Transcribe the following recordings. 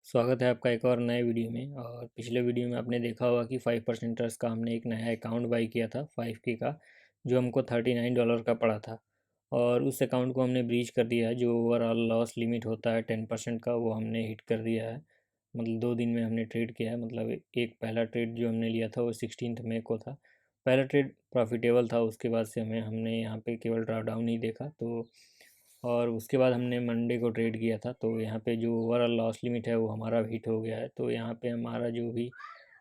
स्वागत है आपका एक और नए वीडियो में। और पिछले वीडियो में आपने देखा होगा कि 5%ers का हमने एक नया अकाउंट बाई किया था 5K का, जो हमको $39 का पड़ा था। और उस अकाउंट को हमने ब्रीच कर दिया है। जो ओवरऑल लॉस लिमिट होता है 10% का, वो हमने हिट कर दिया है। मतलब 2 दिन में हमने ट्रेड किया है। मतलब एक पहला ट्रेड जो हमने लिया था वो 16 मई को था। पहला ट्रेड प्रॉफिटेबल था। उसके बाद से हमने यहाँ पे केवल ड्रॉ डाउन ही देखा। तो और उसके बाद हमने मंडे को ट्रेड किया था। तो यहाँ पे जो ओवरऑल लॉस लिमिट है वो हमारा हिट हो गया है। तो यहाँ पे हमारा जो भी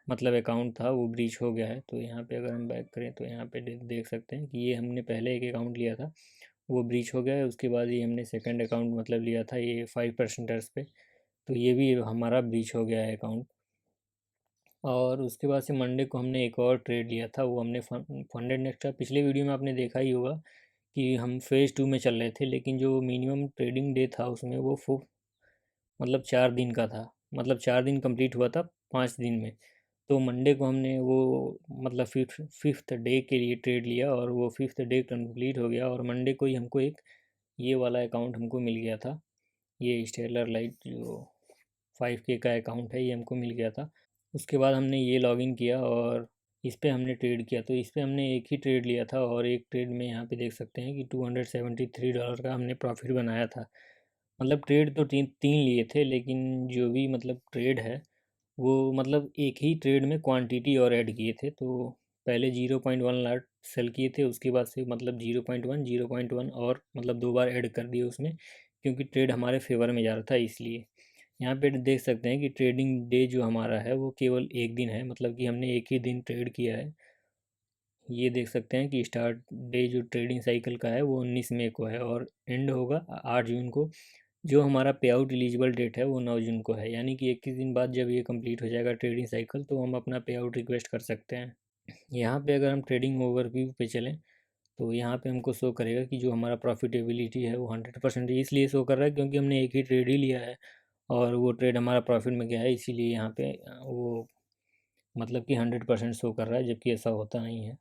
मतलब अकाउंट था वो ब्रीच हो गया है। तो यहाँ पे अगर हम बैक करें तो यहाँ पे देख सकते हैं कि ये हमने पहले एक अकाउंट लिया था, वो ब्रीच हो गया है। उसके बाद ये हमने सेकंड अकाउंट मतलब लिया था ये 5%ers पे, तो ये भी हमारा ब्रीच हो गया है अकाउंट। और उसके बाद से मंडे को हमने एक और ट्रेड लिया था, वो हमने फंडेड नेक्स्ट का। पिछले वीडियो में आपने देखा ही होगा कि हम फेज़ 2 में चल रहे थे, लेकिन जो मिनिमम ट्रेडिंग डे था उसमें वो मतलब 4 दिन का था। मतलब 4 दिन कंप्लीट हुआ था 5 दिन में। तो मंडे को हमने वो मतलब फिफ्थ डे के लिए ट्रेड लिया और वो फिफ्थ डे कंप्लीट हो गया। और मंडे को ही हमको एक ये वाला अकाउंट हमको मिल गया था। ये स्टेलर लाइट जो 5K का अकाउंट है, ये हमको मिल गया था। उसके बाद हमने ये लॉगिन किया और इस पे हमने ट्रेड किया। तो इस पे हमने एक ही ट्रेड लिया था और एक ट्रेड में यहाँ पे देख सकते हैं कि $273 का हमने प्रॉफिट बनाया था। मतलब ट्रेड तो तीन तीन लिए थे, लेकिन जो भी मतलब ट्रेड है वो मतलब एक ही ट्रेड में क्वांटिटी और ऐड किए थे। तो पहले 0.1 लाट सेल किए थे, उसके बाद से मतलब 0.1 और मतलब 2 बार ऐड कर दिए उसमें, क्योंकि ट्रेड हमारे फेवर में जा रहा था इसलिए। यहाँ पे देख सकते हैं कि ट्रेडिंग डे जो हमारा है वो केवल एक दिन है, मतलब कि हमने एक ही दिन ट्रेड किया है। ये देख सकते हैं कि स्टार्ट डे जो ट्रेडिंग साइकिल का है वो 19 मई को है और एंड होगा 8 जून को। जो हमारा पे आउट एलिजिबल डेट है वो 9 जून को है, यानी कि 21 दिन बाद जब ये कंप्लीट हो जाएगा ट्रेडिंग साइकिल तो हम अपना पे आउट रिक्वेस्ट कर सकते हैं। यहाँ पे अगर हम ट्रेडिंग ओवरव्यू पे चलें तो यहाँ पे हमको शो करेगा कि जो हमारा प्रॉफिटेबिलिटी है वो 100% इसलिए शो कर रहा है क्योंकि हमने एक ही ट्रेड ही लिया है और वो ट्रेड हमारा प्रॉफिट में गया है, इसीलिए यहाँ पे वो मतलब कि 100% शो कर रहा है, जबकि ऐसा होता नहीं है।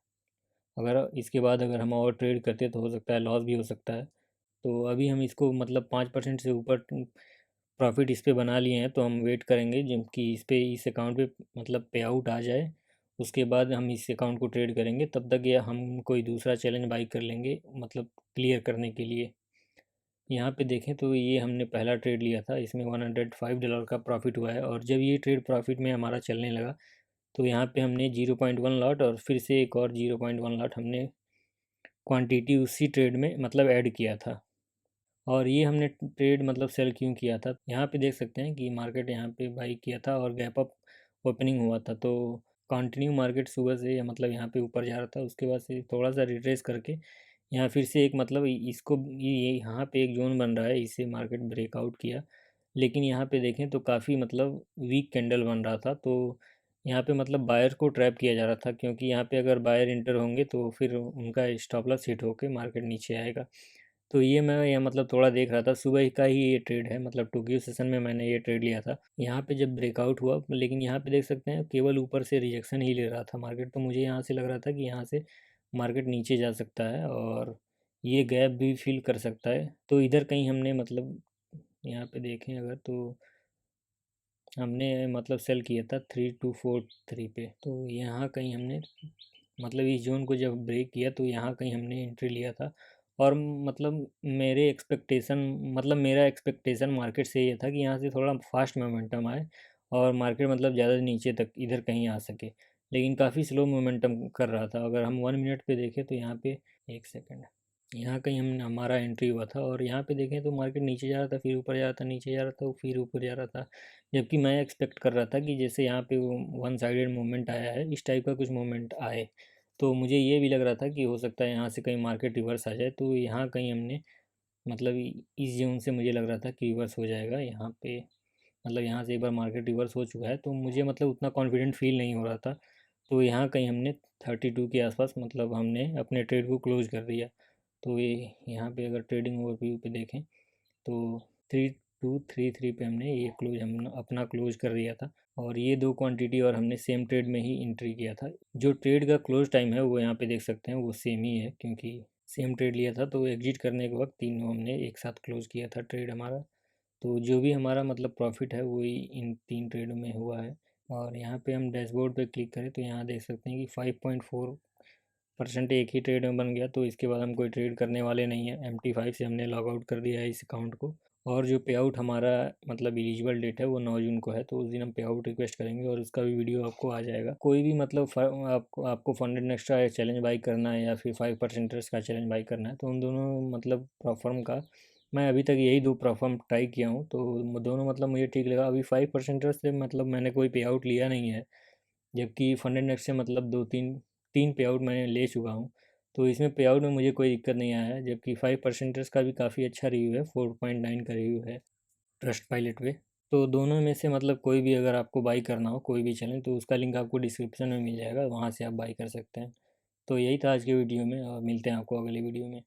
अगर इसके बाद अगर हम और ट्रेड करते तो हो सकता है लॉस भी हो सकता है। तो अभी हम इसको मतलब 5% से ऊपर प्रॉफिट इस पे बना लिए हैं, तो हम वेट करेंगे जबकि इस अकाउंट पे मतलब पे आउट आ जाए। उसके बाद हम इस अकाउंट को ट्रेड करेंगे, तब तक ये हम कोई दूसरा चैलेंज बाई कर लेंगे मतलब क्लियर करने के लिए। यहाँ पे देखें तो ये हमने पहला ट्रेड लिया था, इसमें $105 का प्रॉफिट हुआ है। और जब ये ट्रेड प्रॉफिट में हमारा चलने लगा तो यहाँ पे हमने 0.1 लॉट और फिर से एक और 0.1 लॉट हमने क्वांटिटी उसी ट्रेड में मतलब ऐड किया था। और ये हमने ट्रेड मतलब सेल क्यों किया था, यहाँ पे देख सकते हैं कि मार्केट यहाँ पे बाई किया था और गैप अप ओपनिंग हुआ था। तो कंटिन्यू मार्केट सुबह से मतलब यहाँ पे ऊपर जा रहा था, उसके बाद से थोड़ा सा रिट्रेस करके यहाँ फिर से एक मतलब इसको ये यहाँ पे एक जोन बन रहा है, इससे मार्केट ब्रेकआउट किया। लेकिन यहाँ पे देखें तो काफ़ी मतलब वीक कैंडल बन रहा था। तो यहाँ पे मतलब बायर को ट्रैप किया जा रहा था, क्योंकि यहाँ पे अगर बायर इंटर होंगे तो फिर उनका स्टॉप लॉस हिट होके मार्केट नीचे आएगा। तो ये मैं यहाँ मतलब थोड़ा देख रहा था, सुबह का ही ये ट्रेड है, मतलब टोक्यो सेशन में मैंने ये ट्रेड लिया था। यहाँ पे जब ब्रेकआउट हुआ, लेकिन यहाँ पे देख सकते हैं केवल ऊपर से रिजेक्शन ही ले रहा था मार्केट। तो मुझे यहाँ से लग रहा था कि यहाँ से मार्केट नीचे जा सकता है और ये गैप भी फिल कर सकता है। तो इधर कहीं हमने मतलब यहाँ पे देखें अगर तो हमने मतलब सेल किया था 3243 पे। तो यहाँ कहीं हमने मतलब इस जोन को जब ब्रेक किया तो यहाँ कहीं हमने एंट्री लिया था। और मतलब मेरा एक्सपेक्टेशन मार्केट से ये था कि यहाँ से थोड़ा फास्ट मोमेंटम आए और मार्केट मतलब ज़्यादा नीचे तक इधर कहीं आ सके, लेकिन काफ़ी स्लो मोमेंटम कर रहा था। अगर हम 1 मिनट पे देखें तो यहाँ पे एक सेकेंड, यहाँ कहीं हम हमारा एंट्री हुआ था और यहाँ पे देखें तो मार्केट नीचे जा रहा था, फिर ऊपर जा रहा था, नीचे जा रहा था, फिर ऊपर जा रहा था। जबकि मैं एक्सपेक्ट कर रहा था कि जैसे यहाँ पे वो वन साइडेड मूवमेंट आया है, इस टाइप का कुछ मूवमेंट आए। तो मुझे ये भी लग रहा था कि हो सकता है यहाँ से कहीं मार्केट रिवर्स आ जाए। तो यहाँ कहीं हमने मतलब इस जोन से मुझे लग रहा था कि रिवर्स हो जाएगा यहाँ पे। मतलब यहाँ से एक बार मार्केट रिवर्स हो चुका है, तो मुझे मतलब उतना कॉन्फिडेंट फील नहीं हो रहा था। तो यहाँ कहीं हमने 32 के आसपास मतलब हमने अपने ट्रेड को क्लोज कर दिया। तो ये यहाँ पे अगर ट्रेडिंग ओवरव्यू पे देखें तो 3233 पे हमने ये क्लोज हम अपना क्लोज कर दिया था। और ये दो क्वांटिटी और हमने सेम ट्रेड में ही एंट्री किया था। जो ट्रेड का क्लोज टाइम है वो यहाँ पे देख सकते हैं वो सेम ही है, क्योंकि सेम ट्रेड लिया था। तो एग्जिट करने के वक्त तीनों हमने एक साथ क्लोज किया था ट्रेड हमारा। तो जो भी हमारा मतलब प्रॉफिट है वही इन 3 ट्रेडों में हुआ है। और यहाँ पे हम डैशबोर्ड पे क्लिक करें तो यहाँ देख सकते हैं कि 5.4% एक ही ट्रेड में बन गया। तो इसके बाद हम कोई ट्रेड करने वाले नहीं है, MT5 से हमने लॉग आउट कर दिया है इस अकाउंट को। और जो पे आउट हमारा मतलब एलिजिबल डेट है वो 9 जून को है, तो उस दिन हम पे आउट रिक्वेस्ट करेंगे और उसका भी वीडियो आपको आ जाएगा। कोई भी मतलब आपको फंडेड नेक्स्ट का चैलेंज बाई करना है या फिर 5% का चैलेंज बाई करना है, तो उन दोनों मतलब प्रोफर्म का मैं अभी तक यही 2 प्रोफर्म ट्राई किया हूँ, तो दोनों मतलब मुझे ठीक लगा। अभी 5% से मतलब मैंने कोई पे आउट लिया नहीं है, जबकि फंडेड नेक्स्ट से मतलब 2 3 पे आउट मैंने ले चुका हूँ। तो इसमें पे आउट में मुझे कोई दिक्कत नहीं आया है, जबकि 5% का भी काफ़ी अच्छा रिव्यू है, 4.9 का रिव्यू है ट्रस्ट पायलट पे। तो दोनों में से मतलब कोई भी अगर आपको बाई करना हो कोई भी चैनल, तो उसका लिंक आपको डिस्क्रिप्शन में मिल जाएगा, वहाँ से आप बाई कर सकते हैं। तो यही था आज के वीडियो में, और मिलते हैं आपको अगली वीडियो में।